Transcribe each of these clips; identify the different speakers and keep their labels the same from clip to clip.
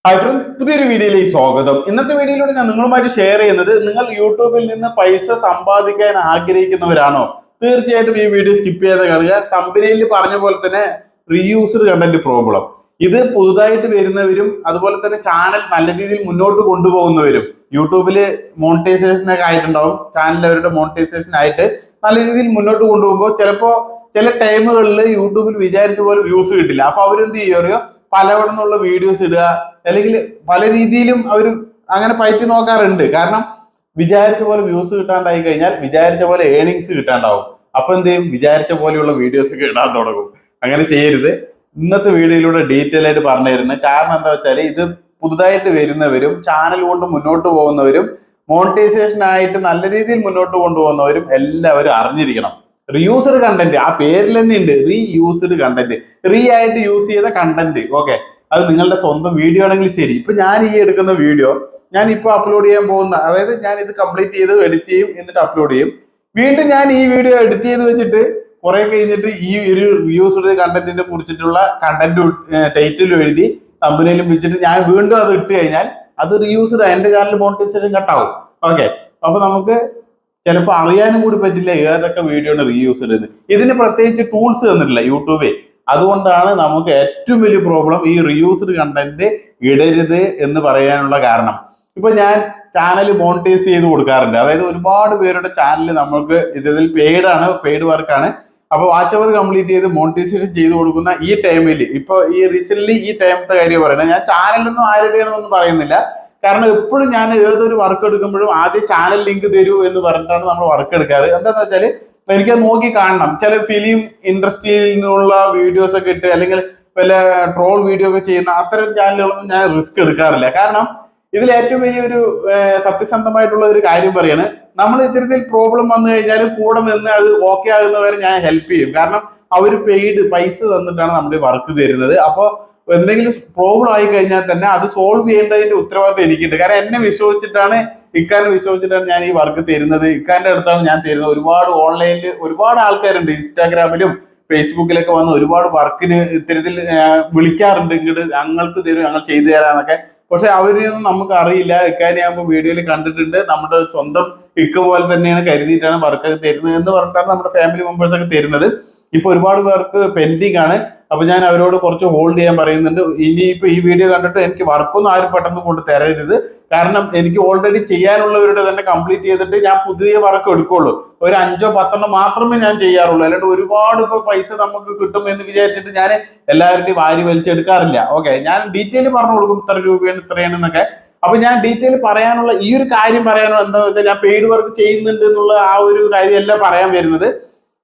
Speaker 1: Hi front, പുതിയൊരു വീഡിയോയിലേക്ക് സ്വാഗതം. ഇന്നത്തെ വീഡിയോയിലൂടെ ഞാൻ നിങ്ങളുമായിട്ട് ഷെയർ ചെയ്യുന്നത്, നിങ്ങൾ യൂട്യൂബിൽ നിന്ന് പൈസ സമ്പാദിക്കാൻ ആഗ്രഹിക്കുന്നവരാണോ? തീർച്ചയായിട്ടും ഈ വീഡിയോ സ്കിപ്പ് ചെയ്ത് കാണുക. തമ്പനയിൽ പറഞ്ഞ പോലെ തന്നെ റീയൂസ്ഡ് കണ്ടന്റ് പ്രോബ്ലം. ഇത് പുതുതായിട്ട് വരുന്നവരും അതുപോലെ തന്നെ ചാനൽ നല്ല രീതിയിൽ മുന്നോട്ട് കൊണ്ടുപോകുന്നവരും, യൂട്യൂബില് മോണിറ്റൈസേഷൻ ഒക്കെ ആയിട്ടുണ്ടാവും, ചാനൽ അവരുടെ മോണിറ്റൈസേഷൻ ആയിട്ട് നല്ല രീതിയിൽ മുന്നോട്ട് കൊണ്ടുപോകുമ്പോൾ ചില ടൈമുകളിൽ യൂട്യൂബിൽ വിചാരിച്ച പോലെ വ്യൂസ് കിട്ടില്ല. അപ്പൊ അവരെന്ത് ചെയ്യുക, പലവണ്ണം വീഡിയോസ് ഇടുക, അല്ലെങ്കിൽ പല രീതിയിലും അവർ അങ്ങനെ പയറ്റി നോക്കാറുണ്ട്. കാരണം വിചാരിച്ച പോലെ വ്യൂസ് കിട്ടാണ്ടായി കഴിഞ്ഞാൽ വിചാരിച്ച പോലെ ഏണിങ്സ് കിട്ടാണ്ടാവും. അപ്പൊ എന്ത് ചെയ്യും, വിചാരിച്ച പോലെയുള്ള വീഡിയോസ് ഒക്കെ ഇടാൻ തുടങ്ങും. അങ്ങനെ ചെയ്യരുത്. ഇന്നത്തെ വീഡിയോയിലൂടെ ഡീറ്റെയിൽ ആയിട്ട് പറഞ്ഞു തരുന്നത് കാരണം എന്താ വെച്ചാൽ, ഇത് പുതുതായിട്ട് വരുന്നവരും ചാനൽ കൊണ്ട് മുന്നോട്ട് പോകുന്നവരും മോണിറ്റൈസേഷൻ ആയിട്ട് നല്ല രീതിയിൽ മുന്നോട്ട് കൊണ്ടുപോകുന്നവരും എല്ലാവരും അറിഞ്ഞിരിക്കണം. റീയൂസ്ഡ് കണ്ടന്റ്, ആ പേരിൽ തന്നെ ഉണ്ട്, റീയൂസ്ഡ് കണ്ടന്റ്, റീ ആയിട്ട് യൂസ് ചെയ്ത കണ്ടന്റ്. ഓക്കെ, അത് നിങ്ങളുടെ സ്വന്തം വീഡിയോ ആണെങ്കിൽ ശരി. ഇപ്പൊ ഞാൻ ഈ എടുക്കുന്ന വീഡിയോ ഞാൻ ഇപ്പൊ അപ്ലോഡ് ചെയ്യാൻ പോകുന്ന, അതായത് ഞാൻ ഇത് കംപ്ലീറ്റ് ചെയ്ത് എഡിറ്റ് ചെയ്യും, എന്നിട്ട് അപ്ലോഡ് ചെയ്യും. വീണ്ടും ഞാൻ ഈ വീഡിയോ എഡിറ്റ് ചെയ്ത് വെച്ചിട്ട് കുറെ കഴിഞ്ഞിട്ട് ഈ ഒരു റീയൂസ്ഡ് കണ്ടന്റിനെ കുറിച്ചിട്ടുള്ള കണ്ടന്റ് ടൈറ്റിൽ എഴുതി തമ്പനയിലും വെച്ചിട്ട് ഞാൻ വീണ്ടും അത് ഇട്ട് കഴിഞ്ഞാൽ അത് റീയൂസ്ഡ്, എന്റെ ചാനൽ മോണിറ്റൈസേഷൻ കട്ടാവും. ഓക്കെ, അപ്പൊ നമുക്ക് ചിലപ്പോൾ അറിയാനും കൂടി പറ്റില്ല ഏതൊക്കെ വീഡിയോ ആണ് റീയൂസ്ഡ് എന്ന്. ഇതിന് പ്രത്യേകിച്ച് ടൂൾസ് തന്നിട്ടില്ല യൂട്യൂബേ. അതുകൊണ്ടാണ് നമുക്ക് ഏറ്റവും വലിയ പ്രോബ്ലം ഈ റീയൂസ്ഡ് കണ്ടന്റ് ഇടരുത് എന്ന് പറയാനുള്ള കാരണം. ഇപ്പൊ ഞാൻ ചാനൽ മോണിറ്റൈസ് ചെയ്ത് കൊടുക്കാറുണ്ട്. അതായത് ഒരുപാട് പേരുടെ ചാനൽ നമുക്ക് ഇതിൽ പെയ്ഡ് വർക്കാണ്. അപ്പൊ വാച്ച് അവർ കംപ്ലീറ്റ് ചെയ്ത് മോണിറ്റൈസേഷൻ ചെയ്ത് കൊടുക്കുന്ന ഈ ടൈമിൽ, ഇപ്പൊ ഈ റീസെന്റ് ഈ ടൈമത്തെ കാര്യം പറയുന്നത്, ഞാൻ ചാനലൊന്നും ആരുടെയാണെന്നൊന്നും പറയുന്നില്ല. കാരണം എപ്പോഴും ഞാൻ ഏതൊരു വർക്ക് എടുക്കുമ്പോഴും ആദ്യം ചാനൽ ലിങ്ക് തരൂ എന്ന് പറഞ്ഞിട്ടാണ് നമ്മൾ വർക്ക് എടുക്കാറ്. എന്താന്ന് വെച്ചാൽ എനിക്കത് നോക്കി കാണണം. ചില ഫിലിം ഇൻഡസ്ട്രിയിൽ നിന്നുള്ള വീഡിയോസ് ഒക്കെ ഇട്ട് അല്ലെങ്കിൽ വല്ല ട്രോൾ വീഡിയോ ഒക്കെ ചെയ്യുന്ന അത്തരം ചാനലുകളൊന്നും ഞാൻ റിസ്ക് എടുക്കാറില്ല. കാരണം ഇതിൽ ഏറ്റവും വലിയൊരു സത്യസന്ധമായിട്ടുള്ള ഒരു കാര്യം പറയാണ്, നമ്മൾ ഇത്തരത്തിൽ പ്രോബ്ലം വന്നു കഴിഞ്ഞാൽ കൂടെ നിന്ന് അത് ഓക്കെ ആകുന്നവരെ ഞാൻ ഹെൽപ്പ് ചെയ്യും. കാരണം അവർ പൈസ തന്നിട്ടാണ് നമ്മുടെ വർക്ക് തരുന്നത്. അപ്പോൾ എന്തെങ്കിലും പ്രോബ്ലം ആയി കഴിഞ്ഞാൽ തന്നെ അത് സോൾവ് ചെയ്യേണ്ടതിന്റെ ഉത്തരവാദിത്വം എനിക്കുണ്ട്. കാരണം എന്നെ വിശ്വസിച്ചിട്ടാണ്, ഇക്കാനെ വിശ്വസിച്ചിട്ടാണ് ഞാൻ ഈ വർക്ക് തരുന്നത്. ഇക്കാന്റെ അടുത്താണ് ഞാൻ തരുന്നത്. ഒരുപാട് ഓൺലൈനിൽ ഒരുപാട് ആൾക്കാരുണ്ട്, ഇൻസ്റ്റാഗ്രാമിലും ഫേസ്ബുക്കിലൊക്കെ വന്ന് ഒരുപാട് വർക്കിന് ഇത്തരത്തിൽ വിളിക്കാറുണ്ട്, ഇങ്ങോട്ട് ഞങ്ങൾക്ക് തരും, ഞങ്ങൾ ചെയ്തു തരാന്നൊക്കെ. പക്ഷെ അവരൊന്നും നമുക്ക് അറിയില്ല. ഇക്കാനെ ആകുമ്പോൾ വീഡിയോയിൽ കണ്ടിട്ടുണ്ട്, നമ്മുടെ സ്വന്തം ഇക്ക പോലെ തന്നെയാണ് കരുതിയിട്ടാണ് വർക്കൊക്കെ തരുന്നത് എന്ന് പറഞ്ഞിട്ടാണ് നമ്മുടെ ഫാമിലി മെമ്പേഴ്സ് ഒക്കെ തരുന്നത്. ഇപ്പൊ ഒരുപാട് പേർക്ക് പെൻഡിങ് ആണ്. അപ്പൊ ഞാൻ അവരോട് കുറച്ച് ഹോൾഡ് ചെയ്യാൻ പറയുന്നുണ്ട്. ഇനിയിപ്പോ ഈ വീഡിയോ കണ്ടിട്ട് എനിക്ക് വർക്കൊന്നും ആരും പെട്ടെന്ന് കൊണ്ട് തരരുത്. കാരണം എനിക്ക് ഓൾറെഡി ചെയ്യാനുള്ളവരുടെ തന്നെ കംപ്ലീറ്റ് ചെയ്തിട്ട് ഞാൻ പുതിയ വർക്ക് എടുക്കുള്ളൂ. ഒരു 5-10 മാത്രമേ ഞാൻ ചെയ്യാറുള്ളൂ. അല്ലാണ്ട് ഒരുപാട് ഇപ്പൊ പൈസ നമുക്ക് കിട്ടും എന്ന് വിചാരിച്ചിട്ട് ഞാൻ എല്ലാവരുടെയും വാരി വലിച്ചെടുക്കാറില്ല. ഓക്കെ, ഞാൻ ഡീറ്റെയിൽ പറഞ്ഞു കൊടുക്കും, ഇത്ര രൂപയാണ് ഇത്രയാണ് എന്നൊക്കെ. അപ്പൊ ഞാൻ ഡീറ്റെയിൽ പറയാനുള്ള ഈ ഒരു കാര്യം പറയാനുള്ള എന്താണെന്ന് വെച്ചാൽ, ഞാൻ പെയ്ഡ് വർക്ക് ചെയ്യുന്നുണ്ട് എന്നുള്ള ആ ഒരു കാര്യമല്ല പറയാൻ വരുന്നത്.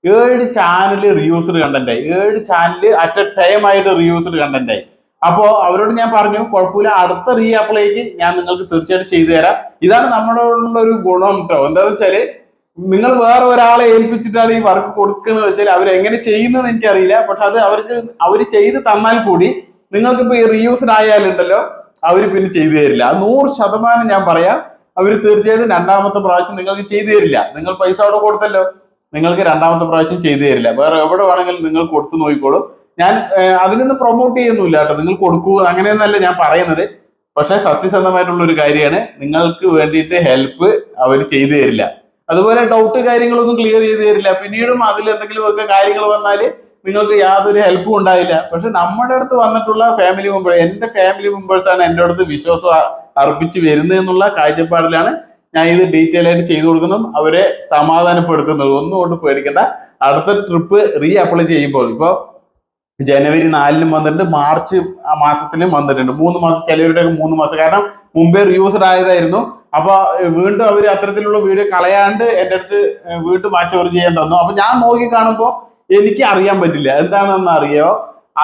Speaker 1: 7 ചാനൽ റീയൂസ്ഡ് കണ്ടന്റ് ആയി, 7 ചാനൽ അറ്റ് എ ടൈം ആയിട്ട് റീയൂസ്ഡ് കണ്ടന്റ് ആയി. അപ്പോ അവരോട് ഞാൻ പറഞ്ഞു, കുഴപ്പമില്ല, അടുത്ത റീ അപ്ലൈക്ക് ഞാൻ നിങ്ങൾക്ക് തീർച്ചയായിട്ടും ചെയ്തു തരാം. ഇതാണ് നമ്മളോടുള്ള ഒരു ഗുണം കേട്ടോ. എന്താന്ന് വെച്ചാല്, നിങ്ങൾ വേറെ ഒരാളെ ഏൽപ്പിച്ചിട്ടാണ് ഈ വർക്ക് കൊടുക്കുന്നത് വെച്ചാൽ അവരെങ്ങനെ ചെയ്യുന്നതെന്ന് എനിക്കറിയില്ല. പക്ഷെ അത് അവർ ചെയ്ത് തന്നാൽ കൂടി നിങ്ങൾക്കിപ്പോ ഈ റീയൂസ്ഡ് ആയാലുണ്ടല്ലോ, അവർ പിന്നെ ചെയ്തു തരില്ല. അത് 100% ഞാൻ പറയാം. അവർ തീർച്ചയായിട്ടും രണ്ടാമത്തെ പ്രാവശ്യം നിങ്ങൾക്ക് ചെയ്തു തരില്ല. നിങ്ങൾ പൈസ അവിടെ കൊടുത്തല്ലോ, നിങ്ങൾക്ക് രണ്ടാമത്തെ പ്രാവശ്യം ചെയ്തു തരില്ല. വേറെ എവിടെ വേണമെങ്കിലും നിങ്ങൾ കൊടുത്തു നോക്കിക്കോളൂ. ഞാൻ അതിനൊന്നും പ്രൊമോട്ട് ചെയ്യുന്നില്ല കേട്ടോ, നിങ്ങൾ കൊടുക്കുക അങ്ങനെയൊന്നല്ല ഞാൻ പറയുന്നത്. പക്ഷെ സത്യസന്ധമായിട്ടുള്ള ഒരു കാര്യമാണ്, നിങ്ങൾക്ക് വേണ്ടിയിട്ട് ഹെൽപ്പ് അവർ ചെയ്തു തരില്ല. അതുപോലെ ഡൗട്ട് കാര്യങ്ങളൊന്നും ക്ലിയർ ചെയ്ത് തരില്ല. പിന്നീടും അതിൽ എന്തെങ്കിലും ഒക്കെ കാര്യങ്ങൾ വന്നാൽ നിങ്ങൾക്ക് യാതൊരു ഹെൽപ്പും ഉണ്ടായില്ല. പക്ഷെ നമ്മുടെ അടുത്ത് വന്നിട്ടുള്ള ഫാമിലി മെമ്പേഴ്സ്, എന്റെ ഫാമിലി മെമ്പേഴ്സാണ് എൻ്റെ അടുത്ത് വിശ്വാസം അർപ്പിച്ച് വരുന്നത് എന്നുള്ള കാഴ്ചപ്പാടിലാണ് ഞാൻ ഇത് ഡീറ്റെയിൽ ആയിട്ട് ചെയ്തു കൊടുക്കുന്നതും അവരെ സമാധാനപ്പെടുത്തുന്നതും. ഒന്നും കൊണ്ട് പേടിക്കണ്ട. അടുത്ത ട്രിപ്പ് റീ അപ്ലൈ ചെയ്യുമ്പോൾ, ഇപ്പൊ ജനുവരി 4-നും വന്നിട്ടുണ്ട്, മാർച്ച് ആ മാസത്തിലും വന്നിട്ടുണ്ട്. 3 മാസം, ചിലവരുടെ 3 മാസം. കാരണം മുമ്പേ റീയൂസ്ഡ് ആയതായിരുന്നു. അപ്പൊ വീണ്ടും അവർ അത്തരത്തിലുള്ള വീഡിയോ കളയാണ്ട് എൻ്റെ അടുത്ത് വീണ്ടും വാച്ച് ഓവർ ചെയ്യാൻ തന്നു. അപ്പൊ ഞാൻ നോക്കി കാണുമ്പോൾ എനിക്ക് അറിയാൻ പറ്റില്ല എന്താണെന്ന് അറിയോ.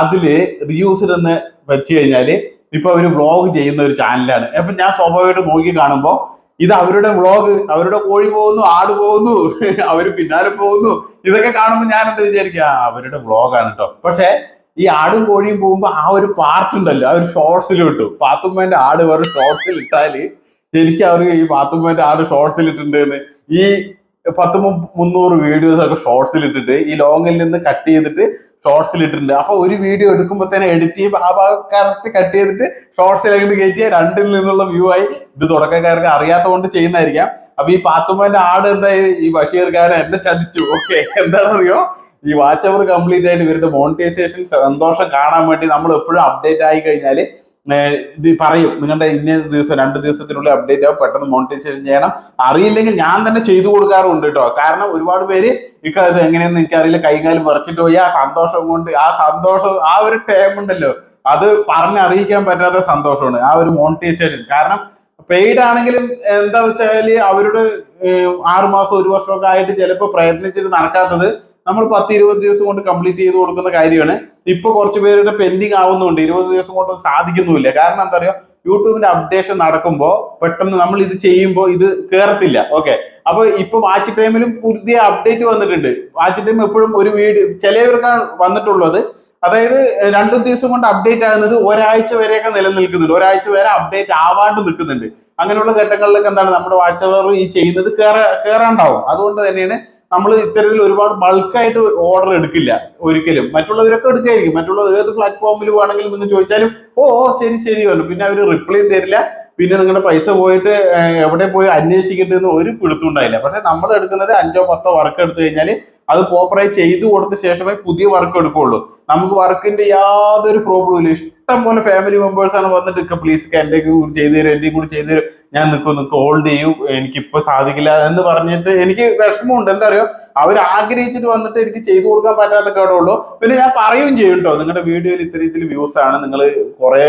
Speaker 1: അതില് റീയൂസ്ഡ് എന്ന് വെച്ച് കഴിഞ്ഞാല് ഇപ്പൊ അവര് വ്ളോഗ് ചെയ്യുന്ന ഒരു ചാനലാണ്. അപ്പൊ ഞാൻ സ്വാഭാവികമായിട്ട് നോക്കി കാണുമ്പോൾ ഇത് അവരുടെ വ്ളോഗ്, അവരുടെ കോഴി പോകുന്നു, ആട് പോകുന്നു, അവര് പിന്നാലെ പോകുന്നു, ഇതൊക്കെ കാണുമ്പോൾ ഞാൻ എന്താ വിചാരിക്കുക, അവരുടെ വ്ളോഗാണ് കേട്ടോ. പക്ഷെ ഈ ആടും കോഴിയും പോകുമ്പോ ആ ഒരു പാർട്ട് ഉണ്ടല്ലോ, ആ ഒരു ഷോർട്സിൽ ഇട്ടു. പാത്തുമ്മേന്റെ ആട് വേറെ ഷോർട്സിൽ ഇട്ടാല് എനിക്ക് അവർക്ക് ഈ പാത്തുമ്മേന്റെ ആട് ഷോർട്സിൽ ഇട്ടിട്ടുണ്ടെന്ന് ഈ 100-300 വീഡിയോസ് ഒക്കെ ഷോർട്സിൽ ഇട്ടിട്ട് ഈ ലോങ്ങിൽ നിന്ന് കട്ട് ചെയ്തിട്ട് ഷോർട്സിൽ ഇട്ടിട്ടുണ്ട്. അപ്പൊ ഒരു വീഡിയോ എടുക്കുമ്പോൾ തന്നെ എഡിറ്റ് ചെയ്യുമ്പോൾ ആ ഭാഗം കറക്റ്റ് കട്ട് ചെയ്തിട്ട് ഷോർട്സിലേക്ക് കയറ്റിയ രണ്ടിൽ നിന്നുള്ള വ്യൂ ആയി. ഇത് തുടക്കക്കാർക്ക് അറിയാത്ത കൊണ്ട് ചെയ്യുന്നതായിരിക്കാം. അപ്പൊ ഈ പാത്തുമ്മന്റെ ആട് എന്തായി, ഈ ബഷീർക്കാരൻ എന്നെ ചതിച്ചു. ഓക്കെ, എന്താണെന്നറിയോ, ഈ വാച്ച് അവർ കംപ്ലീറ്റ് ആയിട്ട് ഇവരുടെ മോണിറ്റൈസേഷൻ സന്തോഷം കാണാൻ വേണ്ടി നമ്മൾ എപ്പോഴും അപ്ഡേറ്റ് ആയി കഴിഞ്ഞാൽ ഇത് പറയും, നിങ്ങളുടെ ഇന്ന ദിവസം 2 ദിവസത്തിനുള്ളിൽ അപ്ഡേറ്റ് ആവും, പെട്ടെന്ന് മോണിറ്റൈസേഷൻ ചെയ്യണം. അറിയില്ലെങ്കിൽ ഞാൻ തന്നെ ചെയ്തു കൊടുക്കാറുണ്ട് കേട്ടോ. കാരണം ഒരുപാട് പേര് അത് എങ്ങനെയെന്ന് എനിക്കറിയില്ല, കൈകാലം പറിച്ചിട്ട് പോയി ആ സന്തോഷം കൊണ്ട്, ആ ഒരു ടൈം ഉണ്ടല്ലോ, അത് പറഞ്ഞറിയിക്കാൻ പറ്റാത്ത സന്തോഷമാണ് ആ ഒരു മോണിറ്റൈസേഷൻ. കാരണം പെയ്ഡ് ആണെങ്കിലും എന്താ വെച്ചാല് അവരുടെ 6 മാസം 1 വർഷമൊക്കെ ആയിട്ട് ചിലപ്പോൾ പ്രയത്നിച്ചിട്ട് നടക്കാത്തത് നമ്മൾ 10-20 ദിവസം കൊണ്ട് കംപ്ലീറ്റ് ചെയ്ത് കൊടുക്കുന്ന കാര്യമാണ്. ഇപ്പൊ കുറച്ച് പേരുടെ പെൻഡിങ് ആവുന്നുണ്ട്, 20 ദിവസം കൊണ്ട് സാധിക്കുന്നുമില്ല. കാരണം എന്താ പറയുക, യൂട്യൂബിന്റെ അപ്ഡേഷൻ നടക്കുമ്പോൾ പെട്ടെന്ന് നമ്മൾ ഇത് ചെയ്യുമ്പോൾ ഇത് കേറത്തില്ല. ഓക്കെ, അപ്പൊ ഇപ്പൊ വാച്ച് ടൈമിലും പുതിയ അപ്ഡേറ്റ് വന്നിട്ടുണ്ട്. വാച്ച് ടൈം എപ്പോഴും ഒരു വീഡിയോ ചിലവർക്കാണ് വന്നിട്ടുള്ളത്, അതായത് 2 ദിവസം കൊണ്ട് അപ്ഡേറ്റ് ആകുന്നത് ഒരാഴ്ച വരെയൊക്കെ നിലനിൽക്കുന്നുണ്ട്, ഒരാഴ്ച വരെ അപ്ഡേറ്റ് ആവാണ്ട് നിൽക്കുന്നുണ്ട്. അങ്ങനെയുള്ള ഘട്ടങ്ങളിലൊക്കെ എന്താണ് നമ്മുടെ വാച്ച് അവർ ഈ ചെയ്യുന്നത് കേറാണ്ടാവും. അതുകൊണ്ട് തന്നെയാണ് നമ്മൾ ഇത്തരത്തിൽ ഒരുപാട് ബൾക്കായിട്ട് ഓർഡർ എടുക്കില്ല ഒരിക്കലും. മറ്റുള്ളവരൊക്കെ എടുക്കായിരിക്കും, മറ്റുള്ള ഏത് പ്ലാറ്റ്ഫോമിൽ വേണമെങ്കിലും നിങ്ങൾ ചോദിച്ചാലും ഓ ശരി ശരി പറഞ്ഞു, പിന്നെ അവർ റിപ്ലൈയും തരില്ല. പിന്നെ നിങ്ങളുടെ പൈസ പോയിട്ട് എവിടെ പോയി അന്വേഷിക്കേണ്ടതെന്ന് ഒരു പിടുത്തം ഉണ്ടായില്ല. പക്ഷെ നമ്മൾ എടുക്കുന്നത് 5-10 വർക്ക് എടുത്തു കഴിഞ്ഞാൽ അത് പ്രോപ്പറായി ചെയ്തു കൊടുത്ത ശേഷമേ പുതിയ വർക്ക് എടുക്കുള്ളൂ. നമുക്ക് വർക്കിന്റെ യാതൊരു പ്രോബ്ലം ഇല്ല. ഇഷ്ടം പോലെ ഫാമിലി മെമ്പേഴ്സ് ആണ് വന്നിട്ട് പ്ലീസ് എന്റെ കൂടി ചെയ്തു തരും, എന്റെയും കൂടി ചെയ്തു തരും, ഞാൻ നിൽക്കും ഹോൾഡ് ചെയ്യും, എനിക്കിപ്പോ സാധിക്കില്ല എന്ന് പറഞ്ഞിട്ട് എനിക്ക് വിഷമമുണ്ട്. എന്താ അറിയോ, അവർ ആഗ്രഹിച്ചിട്ട് വന്നിട്ട് എനിക്ക് ചെയ്തു കൊടുക്കാൻ പറ്റാത്ത കേടുള്ളൂ. പിന്നെ ഞാൻ പറയുകയും ചെയ്യും കേട്ടോ, നിങ്ങളുടെ വീഡിയോയിൽ ഇത്തരത്തിൽ വ്യൂസ് ആണ്, നിങ്ങൾ കുറെ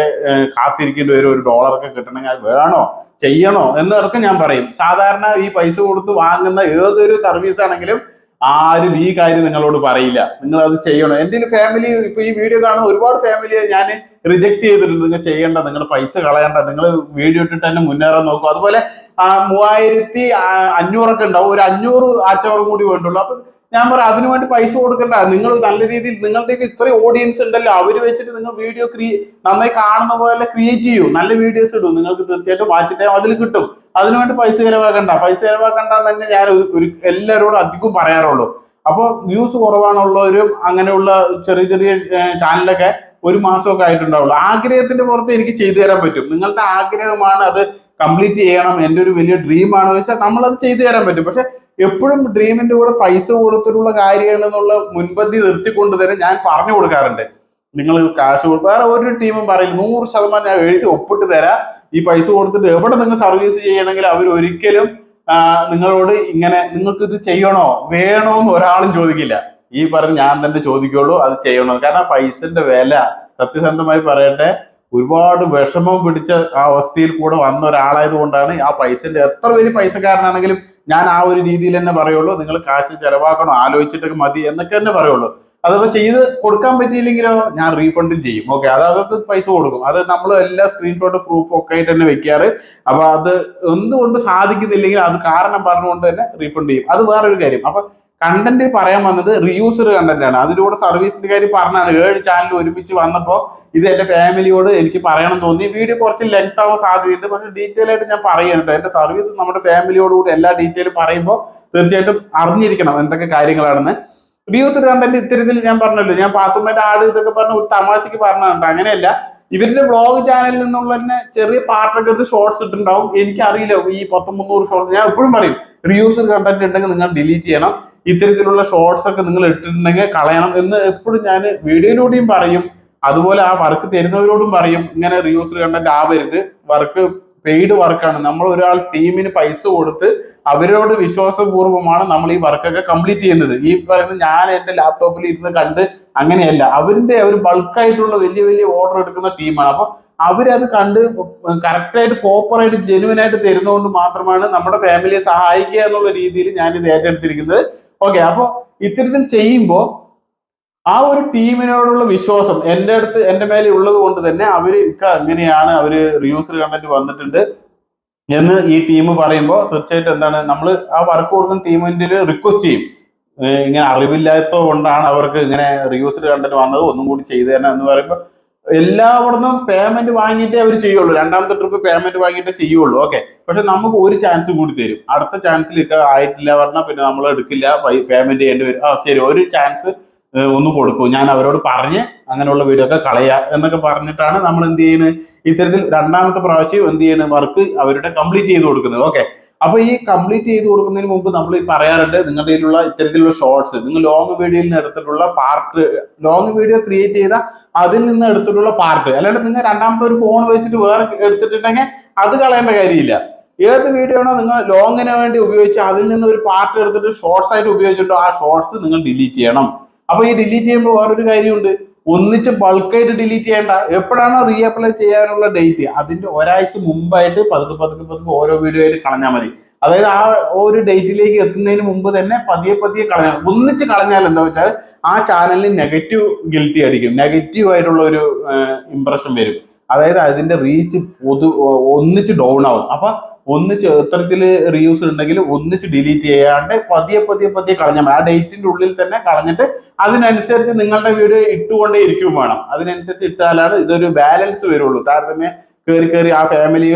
Speaker 1: കാത്തിരിക്കേണ്ടി വരും, $1 കിട്ടണമെങ്കിൽ അത് വേണോ ചെയ്യണോ എന്നതൊക്കെ ഞാൻ പറയും. സാധാരണ ഈ പൈസ കൊടുത്ത് വാങ്ങുന്ന ഏതൊരു സർവീസ് ആണെങ്കിലും ആരും ഈ കാര്യം നിങ്ങളോട് പറയില്ല, നിങ്ങൾ അത് ചെയ്യണം. എൻ്റെ ഫാമിലി ഇപ്പൊ ഈ വീഡിയോ കാണുന്ന ഒരുപാട് ഫാമിലിയെ ഞാൻ റിജക്ട് ചെയ്തിട്ടുണ്ട്. നിങ്ങൾ ചെയ്യേണ്ട, നിങ്ങൾ പൈസ കളയണ്ട, നിങ്ങൾ വീഡിയോ ഇട്ടിട്ട് തന്നെ മുന്നേറാൻ നോക്കും. അതുപോലെ 3500 ഉണ്ടാവും, ഒരു 500 ആച്ചവറും കൂടി വേണ്ടുള്ളൂ. അപ്പൊ ഞാൻ പറയാം, അതിനുവേണ്ടി പൈസ കൊടുക്കണ്ട. നിങ്ങൾ നല്ല രീതിയിൽ നിങ്ങളുടെയൊക്കെ ഇത്രയും ഓഡിയൻസ് ഉണ്ടല്ലോ, അവര് വെച്ചിട്ട് നിങ്ങൾ വീഡിയോ നന്നായി കാണുന്ന പോലെ ക്രിയേറ്റ് ചെയ്യൂ, നല്ല വീഡിയോസ് ഇടും, നിങ്ങൾക്ക് തീർച്ചയായിട്ടും വാച്ച് ടൈം അതിൽ കിട്ടും. അതിനുവേണ്ടി പൈസ ചെലവാക്കണ്ട തന്നെ ഞാൻ എല്ലാവരോടും അധികം പറയാറുള്ളൂ. അപ്പൊ വ്യൂസ് കുറവാണുള്ളവരും അങ്ങനെയുള്ള ചെറിയ ചെറിയ ചാനലൊക്കെ 1 മാസമൊക്കെ ആയിട്ടുണ്ടാവുള്ളൂ. ആഗ്രഹത്തിന്റെ പുറത്ത് എനിക്ക് ചെയ്തു തരാൻ പറ്റും. നിങ്ങളുടെ ആഗ്രഹമാണ് അത് കംപ്ലീറ്റ് ചെയ്യണം, എൻ്റെ ഒരു വലിയ ഡ്രീം ആണെന്ന് വെച്ചാൽ നമ്മളത് ചെയ്തു തരാൻ പറ്റും. പക്ഷെ എപ്പോഴും ഡ്രീമിന്റെ കൂടെ പൈസ കൊടുത്തിട്ടുള്ള കാര്യമാണെന്നുള്ള മുൻപന്തി നിർത്തിക്കൊണ്ട് തന്നെ ഞാൻ പറഞ്ഞു കൊടുക്കാറുണ്ട്. നിങ്ങൾ കാശ് കൊടുക്കുക, വേറെ ഒരു ടീമും പറയില്ല, 100% ഞാൻ എഴുതി ഒപ്പിട്ട് തരാം. ഈ പൈസ കൊടുത്തിട്ട് എവിടെ നിങ്ങൾ സർവീസ് ചെയ്യണമെങ്കിൽ അവർ ഒരിക്കലും നിങ്ങളോട് ഇങ്ങനെ നിങ്ങൾക്ക് ഇത് ചെയ്യണോ വേണോ എന്ന് ഒരാളും ചോദിക്കില്ല. ഈ പറഞ്ഞ് ഞാൻ തന്നെ ചോദിക്കുള്ളൂ അത് ചെയ്യണോ. കാരണം പൈസന്റെ വില സത്യസന്ധമായി പറയട്ടെ, ഒരുപാട് വിഷമം പിടിച്ച ആ അവസ്ഥയിൽ കൂടെ വന്ന ഒരാളായത് കൊണ്ടാണ് ആ പൈസന്റെ എത്ര വലിയ പൈസക്കാരനാണെങ്കിലും ഞാൻ ആ ഒരു രീതിയിൽ തന്നെ പറയുള്ളൂ, നിങ്ങൾ കാശ് ചെലവാക്കണോ ആലോചിച്ചിട്ടൊക്കെ മതി എന്നൊക്കെ തന്നെ പറയുള്ളൂ. അതൊക്കെ ചെയ്ത് കൊടുക്കാൻ പറ്റിയില്ലെങ്കിലോ ഞാൻ റീഫണ്ടും ചെയ്യും. ഓക്കെ, അത് അവർക്ക് പൈസ കൊടുക്കും. അത് നമ്മൾ എല്ലാ സ്ക്രീൻഷോട്ട് പ്രൂഫ് ഒക്കെ ആയിട്ട് തന്നെ വെക്കാറ്. അപ്പൊ അത് എന്തുകൊണ്ട് സാധിക്കുന്നില്ലെങ്കിൽ അത് കാരണം പറഞ്ഞുകൊണ്ട് തന്നെ റീഫണ്ട് ചെയ്യും. അത് വേറൊരു കാര്യം. അപ്പൊ കണ്ടന്റ് പറയാൻ വന്നത് റീയൂസർ കണ്ടന്റ് ആണ്. അതിലൂടെ സർവീസിന്റെ കാര്യം പറഞ്ഞാണ്. 7 ചാനൽ ഒരുമിച്ച് വന്നപ്പോ ഇത് എന്റെ ഫാമിലിയോട് എനിക്ക് പറയണം തോന്നി. വീഡിയോ കുറച്ച് ലെങ്ത് ആവാൻ സാധ്യതയുണ്ട്, പക്ഷെ ഡീറ്റെയിൽ ആയിട്ട് ഞാൻ പറയുന്നുണ്ട്. എന്റെ സർവീസ് നമ്മുടെ ഫാമിലിയോടുകൂടി എല്ലാ ഡീറ്റെയിലും പറയുമ്പോൾ തീർച്ചയായിട്ടും അറിഞ്ഞിരിക്കണം എന്തൊക്കെ കാര്യങ്ങളാണെന്ന്. റീയൂസർ കണ്ടന്റ് ഇത്തരത്തിൽ ഞാൻ പറഞ്ഞല്ലോ, ഞാൻ പാത്തുമ്മന്റെ ആട് ഇതൊക്കെ പറഞ്ഞ ഒരു തമാശക്ക് പറഞ്ഞിട്ടുണ്ട്. അങ്ങനെയല്ല, ഇവരുടെ വ്ളോഗ് ചാനലിൽ നിന്നുള്ള തന്നെ ചെറിയ പാർട്ടൊക്കെ എടുത്ത് ഷോർട്സ് ഇട്ടുണ്ടാവും. എനിക്കറിയില്ല ഈ 100-300 ഷോർട്സ്. ഞാൻ എപ്പോഴും പറയും, റീയൂസർ കണ്ടന്റ് ഉണ്ടെങ്കിൽ നിങ്ങൾ ഡിലീറ്റ് ചെയ്യണം, ഇത്തരത്തിലുള്ള ഷോർട്സ് ഒക്കെ നിങ്ങൾ ഇട്ടിട്ടുണ്ടെങ്കിൽ കളയണം എന്ന് എപ്പോഴും ഞാൻ വീഡിയോയിലൂടെയും പറയും. അതുപോലെ ആ വർക്ക് തരുന്നവരോടും പറയും, ഇങ്ങനെ റീയൂസർ കണ്ടന്റ് ആവരുത്, വർക്ക് പെയ്ഡ് വർക്കാണ്. നമ്മൾ ഒരാൾ ടീമിന് പൈസ കൊടുത്ത് അവരോട് വിശ്വാസപൂർവ്വമാണ് നമ്മൾ ഈ വർക്കൊക്കെ കംപ്ലീറ്റ് ചെയ്യുന്നത്. ഈ പറയുന്നത് ഞാൻ എന്റെ ലാപ്ടോപ്പിൽ ഇരുന്ന് കണ്ട് അങ്ങനെയല്ല. ഒരു ബൾക്കായിട്ടുള്ള വലിയ വലിയ ഓർഡർ എടുക്കുന്ന ടീമാണ്. അപ്പൊ അവരത് കണ്ട് കറക്റ്റായിട്ട് പ്രോപ്പറായിട്ട് ജെനുവിനായിട്ട് തരുന്നതുകൊണ്ട് മാത്രമാണ് നമ്മുടെ ഫാമിലിയെ സഹായിക്കുക എന്നുള്ള രീതിയിൽ ഞാൻ ഇത് ഏറ്റെടുത്തിരിക്കുന്നത്. ഓക്കെ, അപ്പൊ ഇത്തരത്തിൽ ചെയ്യുമ്പോൾ ആ ഒരു ടീമിനോടുള്ള വിശ്വാസം എൻ്റെ മേലെ ഉള്ളത് കൊണ്ട് തന്നെ അവര് എങ്ങനെയാണ് അവര് റീയൂസർ കണ്ടന്റ് വന്നിട്ടുണ്ട് എന്ന് ഈ ടീം പറയുമ്പോൾ തീർച്ചയായിട്ടും എന്താണ്, നമ്മൾ ആ വർക്ക് കൊടുക്കുന്ന ടീമിന്റെ റിക്വസ്റ്റ് ചെയ്യും. ഇങ്ങനെ അറിവില്ലാത്തത് കൊണ്ടാണ് അവർക്ക് ഇങ്ങനെ റീയൂസർ കണ്ടന്റ് വന്നത്, ഒന്നും കൂടി ചെയ്തു തരണം എന്ന് പറയുമ്പോൾ എല്ലായിടത്തും പേയ്മെന്റ് വാങ്ങിയിട്ടേ അവർ ചെയ്യുള്ളൂ. 2ാമത്തെ ട്രിപ്പ് പേയ്മെന്റ് വാങ്ങിയിട്ടേ ചെയ്യുള്ളൂ. ഓക്കെ, പക്ഷെ നമുക്ക് ഒരു ചാൻസും കൂടി തരും. അടുത്ത ചാൻസിൽ ആയിട്ടില്ല പറഞ്ഞാൽ പിന്നെ നമ്മൾ എടുക്കില്ല, പേയ്മെന്റ് ചെയ്യേണ്ടി വരും. ശരി, ഒരു ചാൻസ് ഒന്ന് കൊടുക്കും, ഞാൻ അവരോട് പറഞ്ഞ് അങ്ങനെയുള്ള വീഡിയോ ഒക്കെ കളയാ എന്നൊക്കെ പറഞ്ഞിട്ടാണ് നമ്മൾ എന്ത് ചെയ്യുന്നത്, ഇത്തരത്തിൽ രണ്ടാമത്തെ പ്രാവശ്യം എന്ത് ചെയ്യുന്നത്, വർക്ക് അവരുടെ കംപ്ലീറ്റ് ചെയ്ത് കൊടുക്കുന്നത്. ഓക്കെ, അപ്പൊ ഈ കംപ്ലീറ്റ് ചെയ്ത് കൊടുക്കുന്നതിന് മുമ്പ് നമ്മൾ ഈ പറയാറുണ്ട്, നിങ്ങളുടെ കയ്യിലുള്ള ഇത്തരത്തിലുള്ള ഷോർട്സ്, നിങ്ങൾ ലോങ് വീഡിയോയിൽ നിന്ന് എടുത്തിട്ടുള്ള പാർട്ട്, ലോങ് വീഡിയോ ക്രിയേറ്റ് ചെയ്ത അതിൽ നിന്ന് എടുത്തിട്ടുള്ള പാർട്ട്, അല്ലാണ്ട് നിങ്ങൾ രണ്ടാമത്തെ ഒരു ഫോൺ വെച്ചിട്ട് വേറെ എടുത്തിട്ടുണ്ടെങ്കിൽ അത് കളയേണ്ട കാര്യമില്ല. ഏത് വീഡിയോ ആണോ നിങ്ങൾ ലോങ്ങിന് വേണ്ടി ഉപയോഗിച്ച് അതിൽ നിന്ന് ഒരു പാർട്ട് എടുത്തിട്ട് ഷോർട്സ് ആയിട്ട് ഉപയോഗിച്ചിട്ടുണ്ടോ, ആ ഷോർട്സ് നിങ്ങൾ ഡിലീറ്റ് ചെയ്യണം. അപ്പൊ ഈ ഡിലീറ്റ് ചെയ്യുമ്പോൾ വേറൊരു കാര്യമുണ്ട്, ഒന്നിച്ച് ബൾക്കായിട്ട് ഡിലീറ്റ് ചെയ്യേണ്ട. എപ്പോഴാണോ റീഅപ്ലൈ ചെയ്യാനുള്ള ഡേറ്റ് അതിന്റെ ഒരാഴ്ച മുമ്പായിട്ട് പതുക്കെ പതുക്കെ പതുക്കെ ഓരോ വീഡിയോ ആയിട്ട് കളഞ്ഞാൽ മതി. അതായത് ആ ഒരു ഡേറ്റിലേക്ക് എത്തുന്നതിന് മുമ്പ് തന്നെ പതിയെ പതിയെ കളഞ്ഞാൽ, ഒന്നിച്ച് കളഞ്ഞാൽ എന്താ വെച്ചാൽ ആ ചാനലിന് നെഗറ്റീവ് ഗിൽറ്റി അടിക്കും, നെഗറ്റീവ് ആയിട്ടുള്ള ഒരു ഇംപ്രഷൻ വരും. അതായത് അതിന്റെ റീച്ച് ഒന്നിച്ച് ഡൗൺ ആവും. അപ്പൊ ഒന്നിച്ച് എത്രത്തിൽ റീയൂസ് ഉണ്ടെങ്കിൽ ഒന്നിച്ച് ഡിലീറ്റ് ചെയ്യാണ്ട് പതിയെ പതിയെ പതിയെ കളഞ്ഞാൽ മതി. ആ ഡേറ്റിന്റെ ഉള്ളിൽ തന്നെ കളഞ്ഞിട്ട് അതിനനുസരിച്ച് നിങ്ങളുടെ വീഡിയോ ഇട്ടുകൊണ്ടേ ഇരിക്കും വേണം. അതിനനുസരിച്ച് ഇട്ടാലാണ് ഇതൊരു ബാലൻസ് വരുള്ളൂ. താരതമ്യം കയറി ആ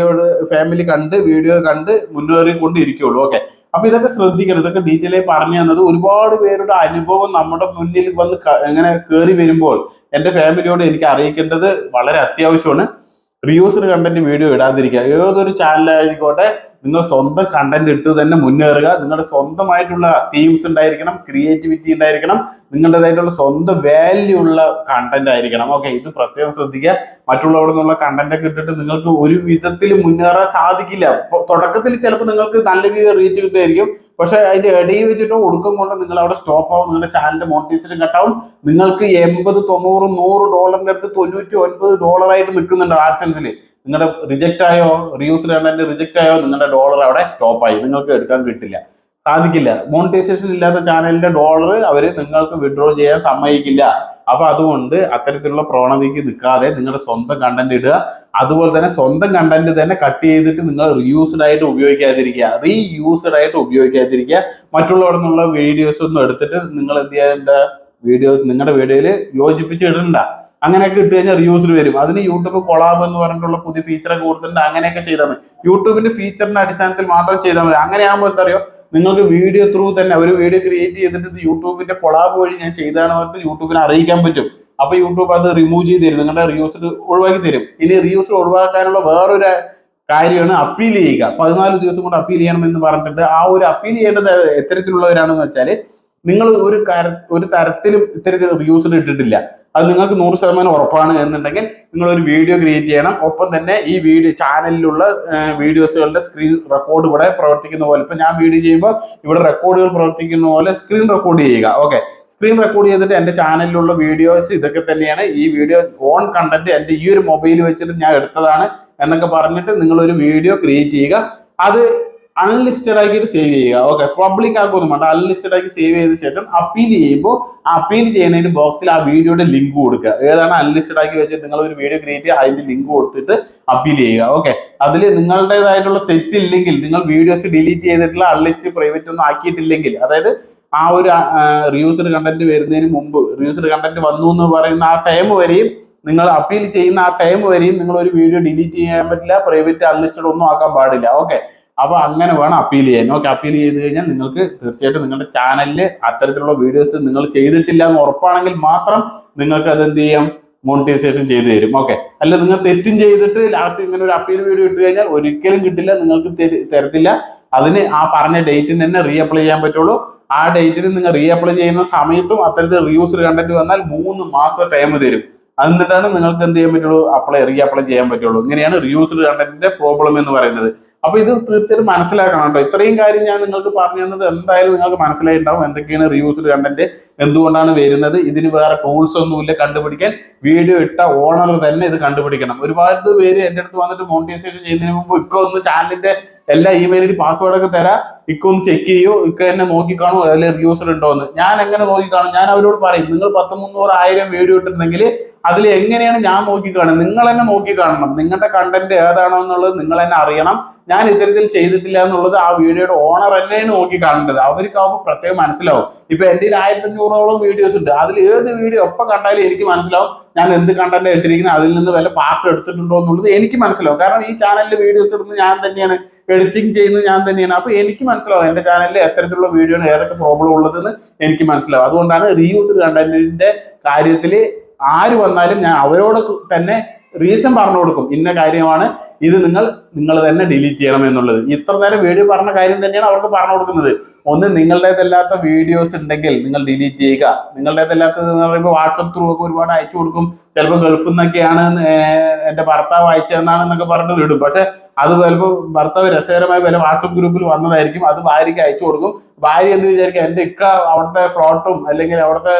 Speaker 1: ഫാമിലി കണ്ട് വീഡിയോ കണ്ട് മുന്നേറിക്കൊണ്ടിരിക്കുള്ളൂ. ഓക്കെ, അപ്പൊ ഇതൊക്കെ ശ്രദ്ധിക്കണം. ഇതൊക്കെ ഡീറ്റെയിൽ ആയി പറഞ്ഞു തന്നത് ഒരുപാട് പേരുടെ അനുഭവം നമ്മുടെ മുന്നിൽ വന്ന് ഇങ്ങനെ കയറി വരുമ്പോൾ എന്റെ ഫാമിലിയോട് എനിക്ക് അറിയിക്കേണ്ടത് വളരെ അത്യാവശ്യമാണ്. റീയൂസ്ഡ് കണ്ടന്റ് വീഡിയോ ഇടാതിരിക്കുക. ഏതൊരു ചാനലായിക്കോട്ടെ, നിങ്ങൾ സ്വന്തം കണ്ടന്റ് ഇട്ട് തന്നെ മുന്നേറുക. നിങ്ങളുടെ സ്വന്തമായിട്ടുള്ള തീംസ് ഉണ്ടായിരിക്കണം, ക്രിയേറ്റിവിറ്റി ഉണ്ടായിരിക്കണം, നിങ്ങളുടേതായിട്ടുള്ള സ്വന്തം വാല്യൂ ഉള്ള കണ്ടന്റ് ആയിരിക്കണം. ഓക്കെ, ഇത് പ്രത്യേകം ശ്രദ്ധിക്കുക. മറ്റുള്ളവരുടെ നിന്നുള്ള കണ്ടന്റ് ഒക്കെ ഇട്ടിട്ട് നിങ്ങൾക്ക് ഒരു വിധത്തിൽ മുന്നേറാൻ സാധിക്കില്ല. തുടക്കത്തിൽ ചിലപ്പോൾ നിങ്ങൾക്ക് നല്ല രീതിയിൽ റീച്ച് കിട്ടുമായിരിക്കും, പക്ഷെ അതിന്റെ ഇടയിൽ വെച്ചിട്ടോ ഒടുക്കം കൊണ്ട് നിങ്ങൾ അവിടെ സ്റ്റോപ്പ് ആവും. നിങ്ങളുടെ ചാനലിന്റെ മോണിറ്റൈസേഷൻ കട്ടാവും. നിങ്ങൾക്ക് 80, 90, $100 അടുത്ത് $99 നിൽക്കുന്നുണ്ട് ആഡ്സെൻസിൽ. നിങ്ങളുടെ റിജക്റ്റ് ആയോ, റീയൂസ്ഡ് കണ്ടന്റ് റിജക്റ്റ് ആയോ, നിങ്ങളുടെ ഡോളർ അവിടെ സ്റ്റോപ്പ് ആയി, നിങ്ങൾക്ക് എടുക്കാൻ കിട്ടില്ല, സാധിക്കില്ല. മോണിറ്റൈസേഷൻ ഇല്ലാത്ത ചാനലിന്റെ ഡോളർ അവര് നിങ്ങൾക്ക് വിഡ്രോ ചെയ്യാൻ സമ്മതിക്കില്ല. അപ്പൊ അതുകൊണ്ട് അത്തരത്തിലുള്ള പ്രവണതയ്ക്ക് നിൽക്കാതെ നിങ്ങളുടെ സ്വന്തം കണ്ടന്റ് ഇടുക. അതുപോലെ തന്നെ സ്വന്തം കണ്ടന്റ് തന്നെ കട്ട് ചെയ്തിട്ട് നിങ്ങൾ റീയൂസ്ഡ് ആയിട്ട് ഉപയോഗിക്കാതിരിക്കുക. മറ്റുള്ളവരുടെ നിന്നുള്ള വീഡിയോസ് ഒന്നും എടുത്തിട്ട് നിങ്ങൾ എന്ത് ചെയ്യേണ്ട, നിങ്ങളുടെ വീഡിയോയിൽ യോജിപ്പിച്ച് ഇടണ്ട. അങ്ങനെയൊക്കെ ഇട്ട് കഴിഞ്ഞാൽ റീയൂസ്ഡ് വരും. അതിന് യൂട്യൂബ് കൊളാബ് എന്ന് പറഞ്ഞിട്ടുള്ള പുതിയ ഫീച്ചറൊക്കെ കൊടുത്തിട്ടുണ്ട്. അങ്ങനെയൊക്കെ ചെയ്താൽ മതി. യൂട്യൂബിന്റെ ഫീച്ചറിന്റെ അടിസ്ഥാനത്തിൽ മാത്രം ചെയ്താൽ മതി. അങ്ങനെയാകുമ്പോൾ എന്താ അറിയോ, നിങ്ങൾക്ക് വീഡിയോ ത്രൂ തന്നെ ഒരു വീഡിയോ ക്രിയേറ്റ് ചെയ്തിട്ട് യൂട്യൂബിന്റെ കൊളാബ് വഴി ഞാൻ ചെയ്താണ് പറഞ്ഞിട്ട് യൂട്യൂബിനെ അറിയിക്കാൻ പറ്റും. അപ്പൊ യൂട്യൂബ് അത് റിമൂവ് ചെയ്ത് തരും, നിങ്ങളുടെ റീയൂസ്ഡ് ഒഴിവാക്കി തരും. ഇനി റീയൂസ്ഡ് ഒഴിവാക്കാനുള്ള വേറൊരു കാര്യമാണ് അപ്പീൽ ചെയ്യുക. 14 ദിവസം കൊണ്ട് അപ്പീൽ ചെയ്യണം എന്ന് പറഞ്ഞിട്ട് ആ ഒരു അപ്പീൽ ചെയ്യേണ്ടത് എത്തരത്തിലുള്ളവരാണെന്ന് വെച്ചാൽ, നിങ്ങൾ ഒരു തരത്തിലും ഇത്തരത്തിൽ റീയൂസ്ഡ് ഇട്ടിട്ടില്ല, അത് നിങ്ങൾക്ക് 100% ഉറപ്പാണ് എന്നുണ്ടെങ്കിൽ നിങ്ങൾ ഒരു വീഡിയോ ക്രിയേറ്റ് ചെയ്യണം. ഒപ്പം തന്നെ ഈ വീഡിയോ ചാനലിലുള്ള വീഡിയോസുകളുടെ സ്ക്രീൻ റെക്കോർഡ് ഇവിടെ പ്രവർത്തിക്കുന്ന പോലെ, ഇപ്പൊ ഞാൻ വീഡിയോ ചെയ്യുമ്പോൾ ഇവിടെ റെക്കോർഡുകൾ പ്രവർത്തിക്കുന്ന പോലെ സ്ക്രീൻ റെക്കോർഡ് ചെയ്യുക. ഓക്കെ, സ്ക്രീൻ റെക്കോർഡ് ചെയ്തിട്ട് എന്റെ ചാനലിലുള്ള വീഡിയോസ് ഇതൊക്കെ തന്നെയാണ്, ഈ വീഡിയോ ഓൺ കണ്ടന്റ് എന്റെ ഈ ഒരു മൊബൈൽ വെച്ചിട്ട് ഞാൻ എടുത്തതാണ് എന്നൊക്കെ പറഞ്ഞിട്ട് നിങ്ങൾ ഒരു വീഡിയോ ക്രിയേറ്റ് ചെയ്യുക. അത് അൺലിസ്റ്റഡ് ആക്കിയിട്ട് സേവ് ചെയ്യുക. ഓക്കെ, പബ്ലിക് ആക്കൊന്നും വേണ്ട, അൺലിസ്റ്റഡ് ആക്കി സേവ് ചെയ്ത ശേഷം അപ്പീൽ ചെയ്യുമ്പോൾ ആ അപ്പീൽ ചെയ്യുന്നതിന് ബോക്സിൽ ആ വീഡിയോയുടെ ലിങ്ക് കൊടുക്കുക. ഏതാണ് അൺലിസ്റ്റഡ് ആക്കി വെച്ചിട്ട് നിങ്ങൾ ഒരു വീഡിയോ ക്രിയേറ്റ് ചെയ്യുക, അതിന്റെ ലിങ്ക് കൊടുത്തിട്ട് അപ്പീൽ ചെയ്യുക. ഓക്കെ, അതിൽ നിങ്ങളുടേതായിട്ടുള്ള തെറ്റില്ലെങ്കിൽ, നിങ്ങൾ വീഡിയോസ് ഡിലീറ്റ് ചെയ്തിട്ടുള്ള അൺലിസ്റ്റ് പ്രൈവറ്റ് ഒന്നും ആക്കിയിട്ടില്ലെങ്കിൽ, അതായത് ആ ഒരു റീയൂസ്ഡ് കണ്ടന്റ് വരുന്നതിന് മുമ്പ്, റീയൂസ്ഡ് കണ്ടന്റ് വന്നു എന്ന് പറയുന്ന ആ ടൈം വരെയും, നിങ്ങൾ അപ്പീൽ ചെയ്യുന്ന ആ ടൈം വരെയും നിങ്ങൾ ഒരു വീഡിയോ ഡിലീറ്റ് ചെയ്യാൻ പറ്റില്ല, പ്രൈവറ്റ് അൺലിസ്റ്റഡ് ഒന്നും ആക്കാൻ പാടില്ല. ഓക്കെ, അപ്പൊ അങ്ങനെ വേണം അപ്പീൽ ചെയ്യാൻ. ഓക്കെ, അപ്പീൽ ചെയ്ത് കഴിഞ്ഞാൽ നിങ്ങൾക്ക് തീർച്ചയായിട്ടും നിങ്ങളുടെ ചാനലിൽ അത്തരത്തിലുള്ള വീഡിയോസ് നിങ്ങൾ ചെയ്തിട്ടില്ല എന്ന് ഉറപ്പാണെങ്കിൽ മാത്രം നിങ്ങൾക്ക് അത് എന്ത് ചെയ്യാം, മോണിറ്റൈസേഷൻ ചെയ്തു തരും. ഓക്കെ, അല്ല നിങ്ങൾ തെറ്റും ചെയ്തിട്ട് ലാസ്റ്റ് ഇങ്ങനെ ഒരു അപ്പീൽ വീഡിയോ ഇട്ട് കഴിഞ്ഞാൽ ഒരിക്കലും കിട്ടില്ല, നിങ്ങൾക്ക് തരത്തില്ല. അതിന് ആ പറഞ്ഞ ഡേറ്റിന് തന്നെ റീഅപ്ലൈ ചെയ്യാൻ പറ്റുള്ളൂ. ആ ഡേറ്റിന് നിങ്ങൾ റീഅപ്ലൈ ചെയ്യുന്ന സമയത്തും അത്തരത്തിൽ റീയൂസ്ഡ് കണ്ടന്റ് വന്നാൽ 3 മാസം ടൈം തരും. എന്നിട്ടാണ് നിങ്ങൾക്ക് എന്ത് ചെയ്യാൻ പറ്റുള്ളൂ, റീഅപ്ലൈ ചെയ്യാൻ പറ്റുള്ളൂ. ഇങ്ങനെയാണ് റീയൂസ്ഡ് കണ്ടന്റിന്റെ പ്രോബ്ലം എന്ന് പറയുന്നത്. അപ്പൊ ഇത് തീർച്ചയായിട്ടും മനസ്സിലാക്കണം കേട്ടോ. ഇത്രയും കാര്യം ഞാൻ നിങ്ങൾക്ക് പറഞ്ഞു തന്നത് എന്തായാലും നിങ്ങൾക്ക് മനസ്സിലായിട്ടുണ്ടാവും. എന്തൊക്കെയാണ് റീയൂസ്ഡ് കണ്ടന്റ്, എന്തുകൊണ്ടാണ് വരുന്നത്, ഇതിന് വേറെ ടൂൾസ് ഒന്നുമില്ല കണ്ടുപിടിക്കാൻ. വീഡിയോ ഇട്ട ഓണർ തന്നെ ഇത് കണ്ടുപിടിക്കണം. ഒരുപാട് പേര് എൻ്റെ അടുത്ത് വന്നിട്ട് മോണിറ്റൈസേഷൻ ചെയ്യുന്നതിന് മുമ്പ് ഒന്ന് ചാനലിന്റെ എല്ലാ ഇമെയിലിന്റെ പാസ്വേഡൊക്കെ തരാം, ഒന്ന് ചെക്ക് ചെയ്യൂ, എന്നെ നോക്കിക്കാണോ അതിൽ റീയൂസ്ഡ് ഉണ്ടോ എന്ന്. ഞാൻ എങ്ങനെ നോക്കിക്കാണും, ഞാൻ അവരോട് പറയും, നിങ്ങൾ 10, 300, 1000 വീഡിയോ ഇട്ടിട്ടുണ്ടെങ്കിൽ അതിൽ എങ്ങനെയാണ് ഞാൻ നോക്കിക്കാണും, നിങ്ങൾ തന്നെ നോക്കിക്കാണണം. നിങ്ങളുടെ കണ്ടന്റ് ഏതാണോ എന്നുള്ളത് നിങ്ങൾ തന്നെ അറിയണം. ഞാൻ ഇത്തരത്തിൽ ചെയ്തിട്ടില്ല എന്നുള്ളത് ആ വീഡിയോയുടെ ഓണർ തന്നെയാണ് നോക്കി കാണേണ്ടത്. അവർക്കാവുമ്പോൾ പ്രത്യേകം മനസ്സിലാവും. ഇപ്പൊ എന്റെ 1500ഓളം വീഡിയോസ് ഉണ്ട്. അതിൽ ഏത് വീഡിയോ എപ്പോൾ കണ്ടാലും എനിക്ക് മനസ്സിലാവും ഞാൻ എന്ത് കണ്ടന്റ് ഇട്ടിരിക്കുന്നത്, അതിൽ നിന്ന് വല്ല പാർട്ട് എടുത്തിട്ടുണ്ടോ എന്നുള്ളത് എനിക്ക് മനസ്സിലാവും. കാരണം ഈ ചാനലിൽ വീഡിയോസ് ഇടുന്നത് ഞാൻ തന്നെയാണ്, എഡിറ്റിംഗ് ചെയ്യുന്നത് ഞാൻ തന്നെയാണ്. അപ്പൊ എനിക്ക് മനസ്സിലാവും എന്റെ ചാനലിൽ എത്തരത്തിലുള്ള വീഡിയോ ആണ്, ഏതൊക്കെ പ്രോബ്ലം ഉള്ളതെന്ന് എനിക്ക് മനസ്സിലാവും. അതുകൊണ്ടാണ് റീയൂസ്ഡ് കണ്ടന്റിന്റെ കാര്യത്തിൽ ആര് വന്നാലും ഞാൻ അവരോട് തന്നെ റീസൺ പറഞ്ഞു കൊടുക്കും, ഇന്ന കാര്യമാണ് ഇത്, നിങ്ങൾ തന്നെ ഡിലീറ്റ് ചെയ്യണം എന്നുള്ളത്. ഇത്ര നേരം വീഡിയോ പറഞ്ഞ കാര്യം തന്നെയാണ് അവർക്ക് പറഞ്ഞു കൊടുക്കുന്നത്. ഒന്ന്, നിങ്ങളുടേതല്ലാത്ത വീഡിയോസ് ഉണ്ടെങ്കിൽ നിങ്ങൾ ഡിലീറ്റ് ചെയ്യുക. നിങ്ങളുടേതല്ലാത്തത് എന്ന് പറയുമ്പോൾ വാട്സപ്പ് ത്രൂ ഒക്കെ ഒരുപാട് അയച്ചു കൊടുക്കും. ചിലപ്പോൾ ഗൾഫിൽ നിന്നൊക്കെയാണ് എന്റെ ഭർത്താവ് അയച്ചതെന്നാണെന്നൊക്കെ പറഞ്ഞിട്ട് ഇടും. പക്ഷെ അത് ചിലപ്പോൾ ഭർത്താവ് രസകരമായ വല്ല വാട്സപ്പ് ഗ്രൂപ്പിൽ വന്നതായിരിക്കും, അത് ഭാര്യയ്ക്ക് അയച്ചു കൊടുക്കും. ഭാര്യ എന്ത് വിചാരിക്കും, എന്റെ ഇക്ക അവിടുത്തെ ഫ്ലോട്ടും അല്ലെങ്കിൽ അവിടുത്തെ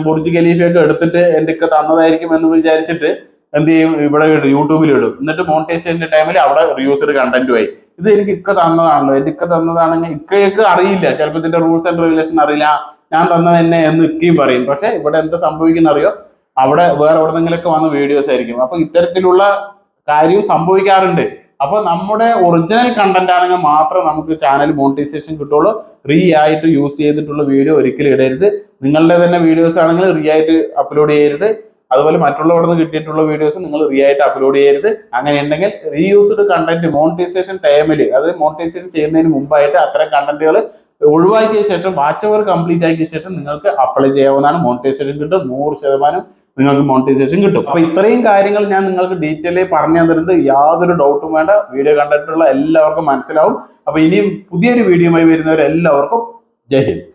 Speaker 1: ബുർജ് ഖലീഫയൊക്കെ എടുത്തിട്ട് എന്റെ ഇക്ക തന്നതായിരിക്കും എന്ന് വിചാരിച്ചിട്ട് എന്ത് ചെയ്യും, ഇവിടെ യൂട്യൂബിൽ ഇടും. എന്നിട്ട് മോണിറ്റൈസേഷന്റെ ടൈമിൽ അവിടെ റീയൂസ്ഡ് കണ്ടന്റുമായി ഇത് എനിക്ക് ഇക്ക തന്നതാണല്ലോ, എന്റെ ഇക്ക തന്നതാണെങ്കിൽ ഇക്കയ്ക്ക് അറിയില്ല, ചിലപ്പോൾ ഇതിന്റെ റൂൾസ് ആൻഡ് റെഗുലേഷൻ അറിയില്ല, ഞാൻ തന്നത് തന്നെ എന്ന് ഇക്കയും പറയും. പക്ഷെ ഇവിടെ എന്താ സംഭവിക്കുന്ന അറിയോ, അവിടെ വേറെ എവിടെന്നെങ്കിലൊക്കെ വന്ന വീഡിയോസ് ആയിരിക്കും. അപ്പൊ ഇത്തരത്തിലുള്ള കാര്യം സംഭവിക്കാറുണ്ട്. അപ്പൊ നമ്മുടെ ഒറിജിനൽ കണ്ടന്റ് ആണെങ്കിൽ മാത്രം നമുക്ക് ചാനൽ മോണിറ്റൈസേഷൻ കിട്ടുള്ളൂ. റീ ആയിട്ട് യൂസ് ചെയ്തിട്ടുള്ള വീഡിയോ ഒരിക്കലും ഇടരുത്. നിങ്ങളുടെ തന്നെ വീഡിയോസ് ആണെങ്കിൽ റീ ആയിട്ട് അപ്ലോഡ് ചെയ്യരുത്. അതുപോലെ മറ്റുള്ളവരുടെ നിന്ന് കിട്ടിയിട്ടുള്ള വീഡിയോസ് നിങ്ങൾ റീ ആയിട്ട് അപ്ലോഡ് ചെയ്യരുത്. അങ്ങനെ ഉണ്ടെങ്കിൽ റീയൂസ്ഡ് കണ്ടന്റ് മോണിറ്റൈസേഷൻ ടൈമിൽ, അത് മോണിറ്റൈസേഷൻ ചെയ്യുന്നതിന് മുമ്പായിട്ട് അത്തരം കണ്ടന്റുകൾ ഒഴിവാക്കിയ ശേഷം വാച്ച് ഓവർ കംപ്ലീറ്റ് ആക്കിയ ശേഷം നിങ്ങൾക്ക് അപ്ലൈ ചെയ്യാവുന്നതാണ്. മോണിറ്റൈസേഷൻ കിട്ടും, 100% നിങ്ങൾക്ക് മോണിറ്റൈസേഷൻ കിട്ടും. അപ്പൊ ഇത്രയും കാര്യങ്ങൾ ഞാൻ നിങ്ങൾക്ക് ഡീറ്റെയിൽ പറഞ്ഞു തന്നിട്ടുണ്ട്. യാതൊരു ഡൗട്ടും വേണ്ട, വീഡിയോ കണ്ടിട്ടുള്ള എല്ലാവർക്കും മനസ്സിലാവും. അപ്പൊ ഇനിയും പുതിയൊരു വീഡിയോയുമായി വരുന്നവരെല്ലാവർക്കും ജയ് ഹിന്ദ്.